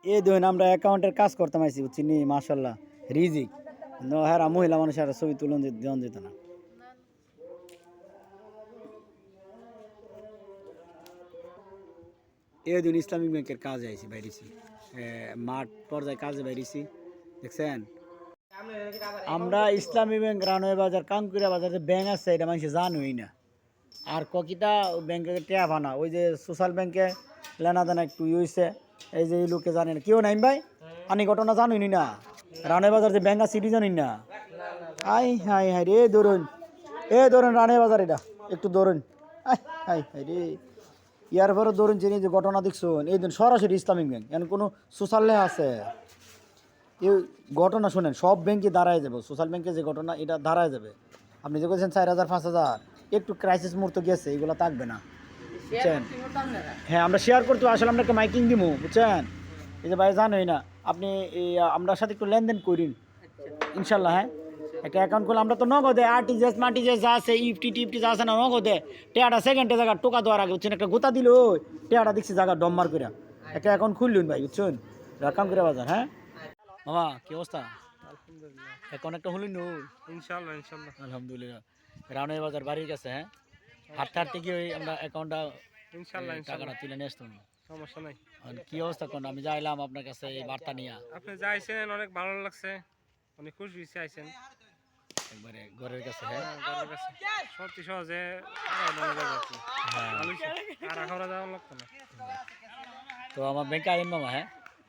এই ধরুন আমরা অ্যাকাউন্টের কাজ করতাম আইছি চিনি মাশাল্লাহ রিজিক হ্যাঁ মহিলা মানুষ আর ছবি তুলন দেওয়া যেত না। এই দিন ইসলামিক ব্যাংকের কাজে আইছি বাইরেছি মাঠ পর্যায়ে কাজে বাইরেছি দেখছেন। আমরা ইসলামী ব্যাংক রানওয়ে বাজার কানকুড়া বাজার যে ব্যাংক আছে এটা মানুষ জানোই না। আর ককিটা ব্যাংকে ট্যাপ আনা ওই যে সোশ্যাল ব্যাংকে লেনা দেনা একটু হয়েছে এই যে এই লোকে জানে না কেউ নাই ভাই আনি ঘটনা জানুনি না। রানওয়ে বাজার যে ব্যাংক আছে এটি জানি না। আই হাই হাই রে ধরুন রানওয়ে বাজার এটা একটু ধরুন আই হাই হাই রে ইয়ার পরে ধরুন চিনি যে ঘটনা দেখছুন এই দিন সরাসরি ইসলামিক ব্যাংক এখন কোনো সোশ্যাল আছে এই ঘটনা শোনেন সব ব্যাংকে দাঁড়ায় যাবে সোশ্যাল ব্যাংকে যে ঘটনা এটা দাঁড়ায় যাবে। আপনি যে বলছেন 4,000 5,000 একটু ক্রাইসিস মুহূর্ত গেছে এগুলো থাকবে না বুঝছেন। হ্যাঁ আমরা শেয়ার করতে আসলে আমরা একটা মাইকিং দিব বুঝছেন। এই যে ভাই জানোই না আপনি এই আমরা সাথে একটু লেনদেন করিন ইনশাল্লাহ। হ্যাঁ একটা অ্যাকাউন্ট করলে আমরা তো নগদে আরটিজিএস মাটিজিএস যা আছে ইফটি টিফটি যা আছে না নগদে টেয়াটা সেকেন্ডে জায়গা টোকা দেওয়ার আগে বুঝছেন একটা গোতা দিল টেয়াটা দেখছি জায়গা ডম্মার করে একটা অ্যাকাউন্ট খুললুন ভাই বুঝছেন অ্যাকাউন্ট করে বাজার। হ্যাঁ মামা কি অবস্থা? আলহামদুলিল্লাহ এখন একটা হলুন ইনশাআল্লাহ ইনশাআল্লাহ আলহামদুলিল্লাহ রানওয়ে বাজার বাড়ির কাছে। হ্যাঁ হাঁটতে হাঁটতে গিয়ে ওই আমরা অ্যাকাউন্টটা ইনশাআল্লাহ টাকাটা ইনশাআল্লাহ তুলে নিয়ে আসতাম। সমস্যা নাই। আর কি অবস্থা কোন আমি যাইলাম আপনার কাছে এই বার্তা নিয়ে আপনি যাইছেন অনেক ভালো লাগছে অনেক খুশি হয়েছে আইছেন একবারে ঘরের কাছে। হ্যাঁ ঘরের কাছে সত্যি সহজে টাকা দেওয়া যাবে আর কি। ভালো হয়েছে আর আখাউড়া যাওয়া লাগতো না। তো আমার ব্যাংকে আইন মামা। হ্যাঁ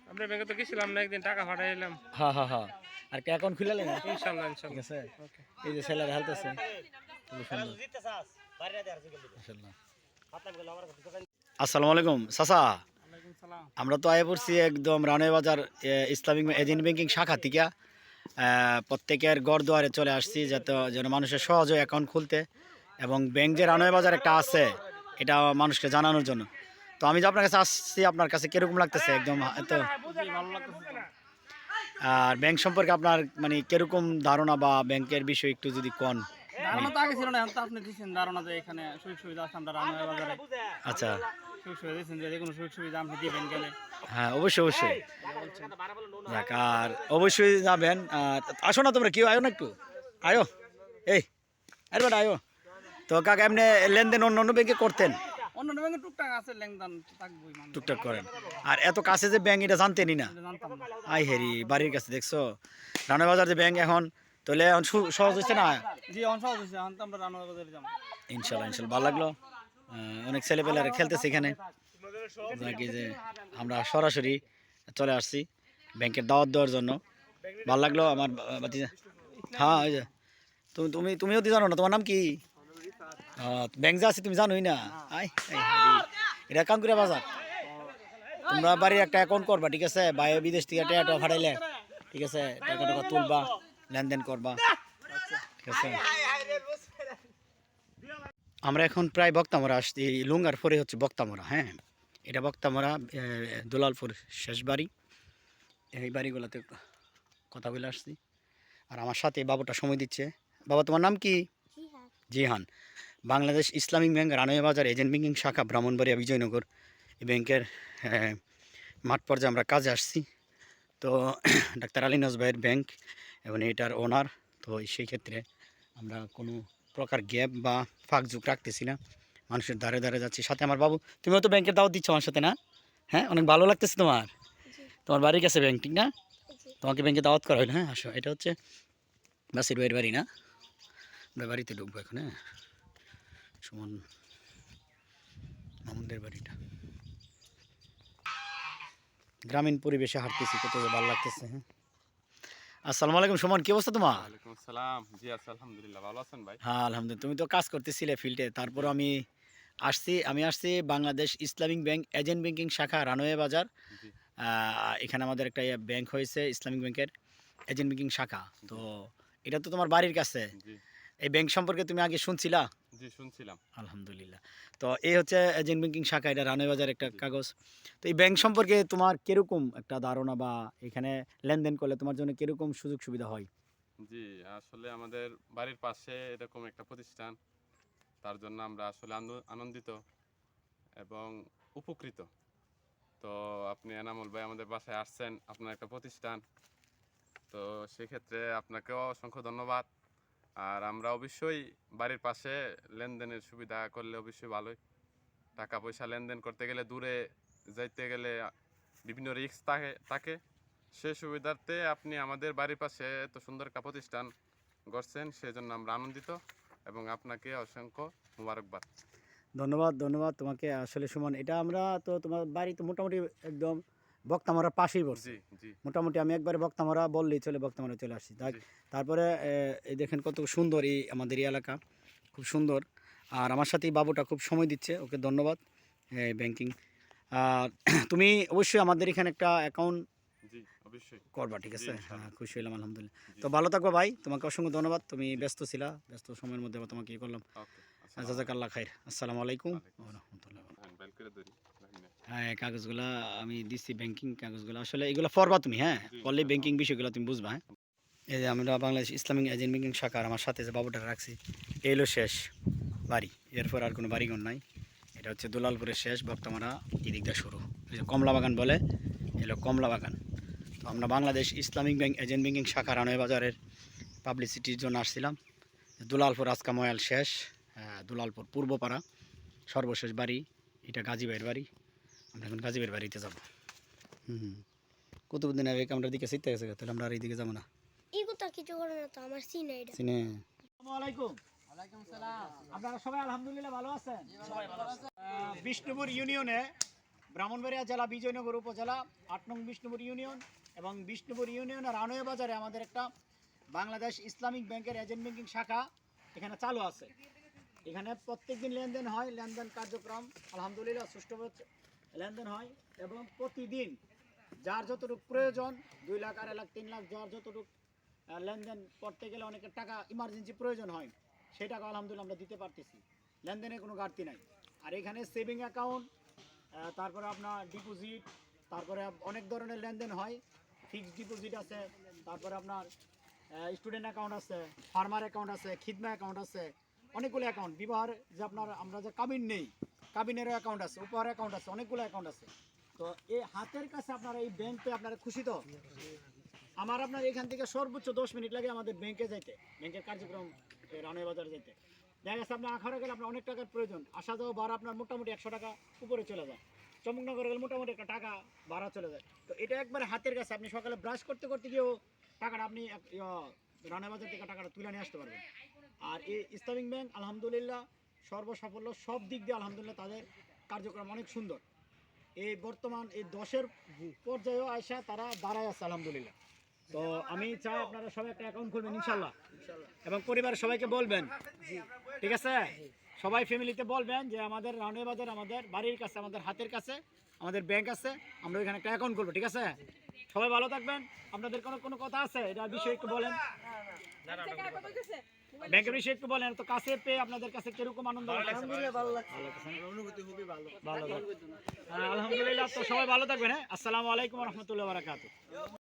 আমরা ব্যাংকে তো গেছিলাম না একদিন টাকা পাঠাইলাম। হ্যাঁ হ্যাঁ হ্যাঁ আর কি অ্যাকাউন্ট খুলে নেন ইনশাআল্লাহ ঠিক ইনশাআল্লাহ আছে। ওকে এই যে ছেলের হেলথ আছে খুবই সুন্দর মাশাআল্লাহ। আসসালামু আলাইকুম চাচা ওয়ালাইকুম সালাম। আমরা তো আয়ে পড়ছি একদম রানওয়ে বাজার ইসলামিক এজেন্ট ব্যাংকিং শাখা থেকে প্রত্যেকের গড় দুয়ারে চলে আসছি যাতে যেন মানুষের সহজে অ্যাকাউন্ট খুলতে এবং ব্যাংক যে রানওয়ে বাজার একটা আছে এটা মানুষকে জানানোর জন্য। তো আমি যে আপনার কাছে আসছি আপনার কাছে কীরকম লাগতেছে একদম এত ভালো লাগতেছে। আর ব্যাংক সম্পর্কে আপনার মানে কীরকম ধারণা বা ব্যাংকের বিষয়ে একটু যদি কোন। ধারণা তো আগে ছিল না, এখন তো আপনি দিচ্ছেন ধারণা যে এখানে সুযোগ সুবিধা আছে আমরা রানওয়ে বাজারে আচ্ছা সুযোগ সুবিধা দিচ্ছেন যে কোনো সুযোগ সুবিধা আপনি দিবেন গেলে হ্যাঁ অবশ্যই অবশ্যই যাক আর অবশ্যই যাবেন। আসো না তোমরা কেউ আয়ো না একটু আয়ো এই আরে বেটা আয়ো। তো কাকা এমনি লেনদেন অন্য অন্য ব্যাংকে করতেন অন্য ব্যাংকে টুকটাক আছে লেনদেন থাকবোই মানুষ টুকটাক করেন আর এত কাছে যে ব্যাংক এটা জানতেনই না। জানতাম না। আই হেরি বাড়ির কাছে দেখছো রানা বাজার যে ব্যাংক এখন তাহলে এখন সহজ হচ্ছে না। জি অন সহজ হয়েছে, এখন তো আমরা রানওয়ে বাজারে যাবো। ইনশাল্লাহ ইনশাল্লাহ ভালো লাগলো। অনেক ছেলেপেলেরা খেলতেছে এখানে নাকি যে আমরা সরাসরি চলে আসছি ব্যাংকের দাওয়াত দেওয়ার জন্য। ভালো লাগলো আমার ভাতিজা। হ্যাঁ ওই যে তুমিও তো জানো না তোমার নাম কি? ব্যাংক যা আছে তুমি জানোই না। আই এটা কানকুড়া বাজার তোমরা বাড়ির একটা অ্যাকাউন্ট করবা ঠিক আছে বাইরে বিদেশ থেকে টাকা ফাটাইলে ঠিক আছে টাকা টাকা তুলবা লেনদেন করবা ঠিক আছে। আমরা এখন প্রায় বক্তামরা আসছি লুঙ্গার পরে হচ্ছে বক্তামরা। হ্যাঁ এটা বক্তামরা দুলালপুর শেষ বাড়ি এই বাড়িগুলোতে কথা বলে আসছি আর আমার সাথে বাবুটা সময় দিচ্ছে। বাবা তোমার নাম কি? জিহান। বাংলাদেশ ইসলামিক ব্যাংক রানওয়ে বাজার এজেন্ট ব্যাংকিং শাখা ব্রাহ্মণবাড়িয়া বিজয়নগর এই ব্যাংকের মাঠ পর্যায়ে আমরা কাজে আসছি। তো ডাক্তার আলিনাজ ভাইয়ের ব্যাংক এবং এটার ওনার। তো সেই ক্ষেত্রে আমরা কোনো প্রকার গ্যাপ বা ফাঁক ঝুঁক রাখতেছি না, মানুষের ধারে ধারে যাচ্ছি। সাথে আমার বাবু তুমিও তো ব্যাংকের দাওয়াত দিচ্ছ আমার সাথে না? হ্যাঁ অনেক ভালো লাগতেছে তোমার তোমার বাড়ির কাছে ব্যাংক ঠিক না? তোমাকে ব্যাংকে দাওয়াত করা হলো। হ্যাঁ আসো এটা হচ্ছে বাসির ভাইয়ের বাড়ি না? আমরা বাড়িতে ঢুকবো এখন। হ্যাঁ সুমন মামুনদের বাড়িটা গ্রামীণ পরিবেশে হাঁটতেছি কত ভালো লাগতেছে। হ্যাঁ আসসালামু আলাইকুম সুমন কি অবস্থা তোমার? ওয়ালাইকুম আসসালাম। জি আছি আলহামদুলিল্লাহ। ভালো আছেন ভাই? হ্যাঁ আলহামদুলিল্লাহ। তুমি তো কাজ করতেছিলে ফিল্ডে তারপর আমি আসছি Bangladesh Islamic bank agent banking শাখা রানওয়ে বাজার। জি এখানে আমাদের একটা ব্যাংক হয়েছে ইসলামিক ব্যাংকের এজেন্ট ব্যাংকিং শাখা। তো এটা তো তোমার বাড়ির কাছে। জি এই ব্যাংক সম্পর্কে তুমি আগে শুনছিলা? জি শুনছিলাম। আলহামদুলিল্লাহ। তো এই হচ্ছে এজেন্ট ব্যাংকিং শাখা এটা রানওয়ে বাজার একটা জি কাগজ। তো এই ব্যাংক সম্পর্কে তোমার কিরকম একটা ধারণা বা এখানে লেনদেন করলে তোমার জন্য কিরকম সুযোগ সুবিধা হয়? জি আসলে আমাদের বাড়ির পাশে এরকম একটা প্রতিষ্ঠান, তার জন্য আমরা আসলে আনন্দিত এবং উপকৃত। তো আপনি এনামুল ভাই আমাদের বাসায় আসছেন, আপনার একটা প্রতিষ্ঠান, তো সেক্ষেত্রে আপনাকেও অসংখ্য ধন্যবাদ। আর আমরা অবশ্যই বাড়ির পাশে লেনদেনের সুবিধা করলে অবশ্যই ভালোই। টাকা পয়সা লেনদেন করতে গেলে দূরে যাইতে গেলে বিভিন্ন রিস্ক থাকে সে সুবিধার্থে আপনি আমাদের বাড়ির পাশে এত সুন্দর একটা প্রতিষ্ঠান গড়ছেন, সেজন্য আমরা আনন্দিত এবং আপনাকে অসংখ্য মুবারকবাদ। ধন্যবাদ, ধন্যবাদ তোমাকে। আসলে সুমন, এটা আমরা তো তোমার বাড়ি তো মোটামুটি একদম বক্তামারার পাশেই পড়ছে। জি জি মোটামুটি আমি একবারে বক্তামারা বললেই চলে, বক্তামারা চলে আসছি। জি। তারপরে এই দেখেন কত সুন্দর এই আমাদের এই এলাকা, খুব সুন্দর। আর আমার সাথে এই বাবুটা খুব সময় দিচ্ছে, ওকে ধন্যবাদ। ব্যাংকিং আর তুমি অবশ্যই আমাদের এখানে একটা অ্যাকাউন্ট জি অবশ্যই। করবা, ঠিক জি, আছে? ইনশাআল্লাহ। হ্যাঁ, খুশি হলাম আলহামদুলিল্লাহ। জি। তো ভালো থাকবো ভাই, তোমাকে অসংখ্য ধন্যবাদ। তুমি ব্যস্ত ছিলা, ব্যস্ত সময়ের মধ্যে আবার তোমাকে করলাম। ওকে, আসসালামু জাজাকাল্লাহ খাইর। আসসালামু আলাইকুম আলাইকুম। ওয়া রাহমাতুল্লাহ। আলাইকুম। বাইল করে ধরি। ধন্যবাদ। হ্যাঁ, কাগজগুলা আমি দিচ্ছি, ব্যাংকিং কাগজগুলো আসলে এগুলো পড়বা তুমি, হ্যাঁ, জি, পড়লে ইনশাআল্লাহ। ব্যাংকিং বিষয়গুলো তুমি বুঝবা। হ্যাঁ, এই যে আমরা বাংলাদেশ ইসলামিক এজেন্ট ব্যাংকিং শাখার আমার সাথে যে বাবুটা রাখছি, এই হলো শেষ বাড়ি, এরপর আর কোনো বাড়িঘর নাই। এটা হচ্ছে দুলালপুরের শেষ, বক্তামারা এদিকটা শুরু। এই যে কমলা বাগান বলে, এলো কমলা বাগান। তো আমরা Bangladesh Islamic bank agent banking শাখা রানওয়ে বাজারের পাবলিসিটির জন্য আসছিলাম। দুলালপুর আজকা ময়াল শেষ, দুলালপুর পূর্বপাড়া সর্বশেষ বাড়ি, এটা গাজী ভাইয়ের বাড়ি। আমরা এখন গাজী ভাইয়ের বাড়িতে যাবো। কুতুবুদ্দিন আবেগ আমরা দিকে শিখতে গেছে, তাহলে আমরা আর এইদিকে যাবো না। এই কথা কিছু করে না তো আমার সিনে এটা সিনে আসসালামু আলাইকুম। ওয়ালাইকুম সালাম। আপনারা সবাই আলহামদুলিল্লাহ ভালো আছেন? সবাই ভালো আছেন। বিষ্ণুপুর ইউনিয়নে ব্রাহ্মণবাড়িয়া জেলা বিজয়নগর উপজেলা ৮ নং বিষ্ণুপুর ইউনিয়ন এবং বিষ্ণুপুর ইউনিয়নের রানওয়ে বাজারে আমাদের একটা বাংলাদেশ ইসলামিক ব্যাংকের এজেন্ট ব্যাংকিং শাখা এখানে চালু আছে। এখানে প্রত্যেকদিন লেনদেন হয়, লেনদেন কার্যক্রম আলহামদুলিল্লাহ সুষ্ঠুভাবে লেনদেন হয় এবং প্রতিদিন যার যতটুকু প্রয়োজন, 2 লাখ, 2.5 লাখ, 3 লাখ, যার যতটুকু লেনদেন করতে গেলে অনেকের টাকা ইমার্জেন্সি প্রয়োজন হয়, সেই টাকা আলহামদুলিল্লাহ আমরা দিতে পারতেছি, লেনদেনের কোনো ঘাটতি নাই। আর এখানে সেভিং অ্যাকাউন্ট, তারপরে আপনার ডিপোজিট, তারপরে অনেক ধরনের লেনদেন হয়। ফিক্সড ডিপোজিট আছে, তারপরে আপনার স্টুডেন্ট অ্যাকাউন্ট আছে, ফার্মার অ্যাকাউন্ট আছে, খিদমা অ্যাকাউন্ট আছে, অনেকগুলো অ্যাকাউন্ট। বিবাহের যে আপনার আমরা যে কাবিন নেই, কাবিনেরও অ্যাকাউন্ট আছে, উপহার অ্যাকাউন্ট আছে, অনেকগুলো অ্যাকাউন্ট আছে। তো এই হাতের কাছে আপনারা এই ব্যাংকে আপনারা খুশি তো? আমার আপনার এখান থেকে সর্বোচ্চ 10 মিনিট লাগে আমাদের ব্যাংকে যাইতে, ব্যাংকের কার্যক্রম রানওয়ে বাজার যেতে। দেখা গেছে আপনার আখাড়া গেলে আপনার অনেক টাকার প্রয়োজন, আসা যাওয়া ভাড়া আপনার মোটামুটি 100 টাকা উপরে চলে যায়। চমকনগর গেলে মোটামুটি একটা টাকা ভাড়া চলে যায়। তো এটা একবারে হাতের কাছে, আপনি সকালে ব্রাশ করতে করতে গিয়েও টাকাটা আপনি রানওয়ে বাজার থেকে টাকাটা তুলে নিয়ে আসতে পারবেন। আর এই ইসলামিক ব্যাংক আলহামদুলিল্লাহ সর্বসাফল্য, সব দিক দিয়ে আলহামদুলিল্লাহ তাদের কার্যক্রম অনেক সুন্দর। এই বর্তমান এই 10-এর পর্যায়েও আয়সা তারা দাঁড়ায় আছে আলহামদুলিল্লাহ। তো আমি চাই আপনারা সবাই একটা অ্যাকাউন্ট খুলবেন ইনশাল্লাহ, এবং পরিবারের সবাইকে বলবেন, ঠিক আছে? সবাই ফ্যামিলিতে বলবেন যে আমাদের রানওয়ে বাজার আমাদের বাড়ির কাছে, আমাদের হাতের কাছে আমাদের ব্যাংক আছে, আমরা ওইখানে একটা অ্যাকাউন্ট করবো, ঠিক আছে? সবাই ভালো থাকবেন। আপনাদের কোনো কথা আছে এটার বিষয়ে একটু বলেন, ব্যাংকের বিষয়ে একটু বলেন। তো কাছে পেয়ে আপনাদের কাছে কিরকম আনন্দ লাগছে? আলহামদুলিল্লাহ ভালো লাগছে। অনুভূতি খুবই ভালো। ভালো, আলহামদুলিল্লাহ। তো সবাই ভালো থাকবেন। হ্যাঁ, আসসালামু আলাইকুম ওয়া রাহমাতুল্লাহি ওয়া বারাকাতুহু।